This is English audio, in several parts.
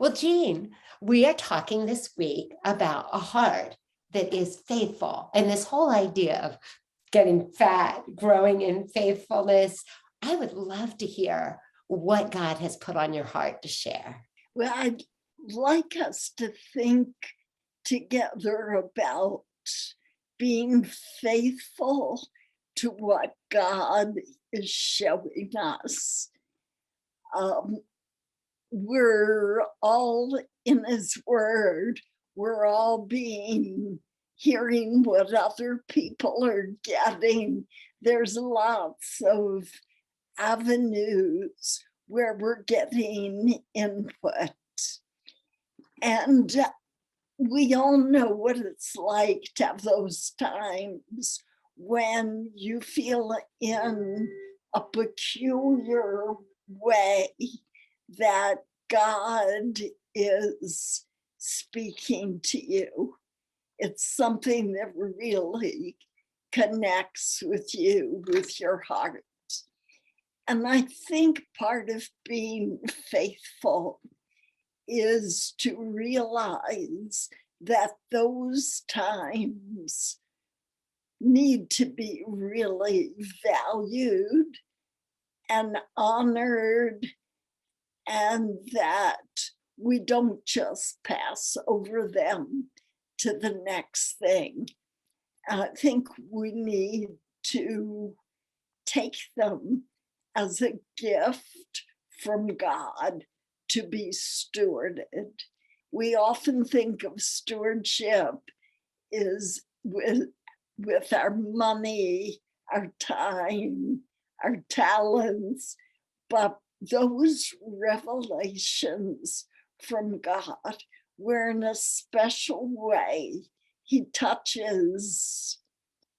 Well, Jean, we are talking this week about a heart that is faithful and this whole idea of getting fat, growing in faithfulness. I would love to hear what God has put on your heart to share. Well, I'd like us to think together about being faithful to what God is showing us. Um, we're all in His Word, we're all hearing what other people are getting. There's lots of avenues where we're getting input. And we all know what it's like to have those times when you feel in a peculiar way that God is speaking to you. It's something that really connects with you, with your heart. And I think part of being faithful is to realize that those times need to be really valued and honored, and that we don't just pass over them to the next thing. I think we need to take them as a gift from God to be stewarded. We often think of stewardship is with our money, our time, our talents, but those revelations from God, where in a special way He touches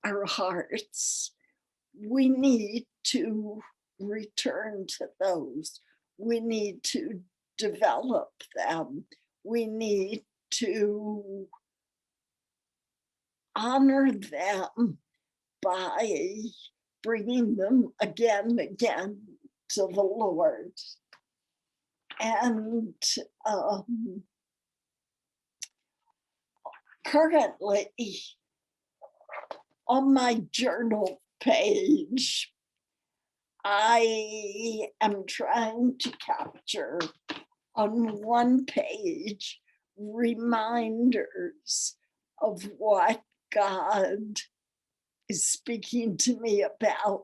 our hearts, we need to return to those. We need to develop them. We need to honor them by bringing them again and again to the Lord. And currently, on my journal page, I am trying to capture on one page reminders of what God is speaking to me about.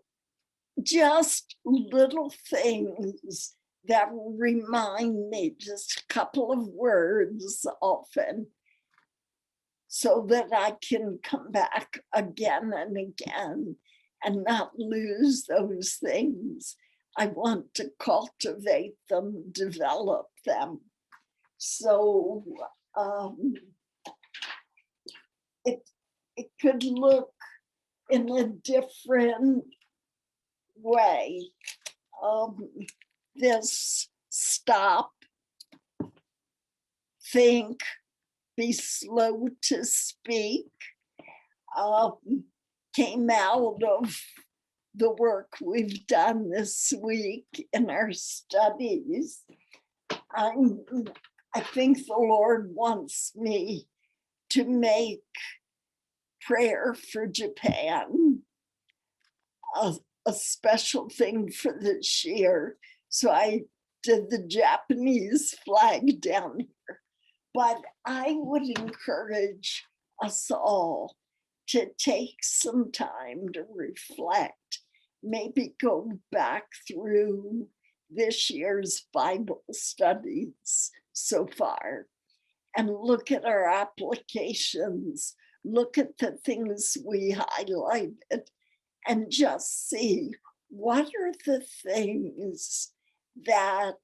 Just little things that remind me, just a couple of words often, so that I can come back again and again and not lose those things. I want to cultivate them, develop them. So it could look in a different way. This stop, think, be slow to speak, came out of the work we've done this week in our studies. I think the Lord wants me to make prayer for Japan a special thing for this year. So I did the Japanese flag down here. But I would encourage us all to take some time to reflect, maybe go back through this year's Bible studies so far and look at our applications, look at the things we highlighted, and just see what are the things that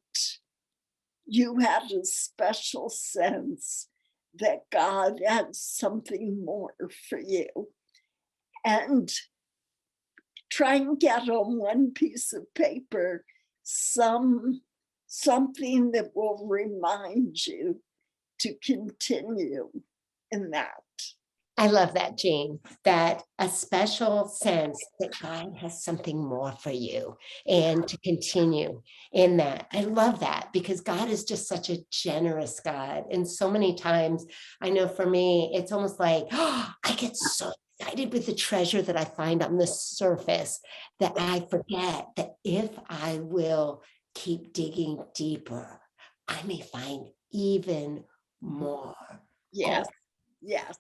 you had a special sense that God had something more for you. And try and get on one piece of paper something that will remind you to continue in that. I love that, Jean, that a special sense that God has something more for you and to continue in that. I love that because God is just such a generous God. And so many times, I know for me, it's almost like, oh, I get so excited with the treasure that I find on the surface that I forget that if I will keep digging deeper, I may find even more. Yes, yes.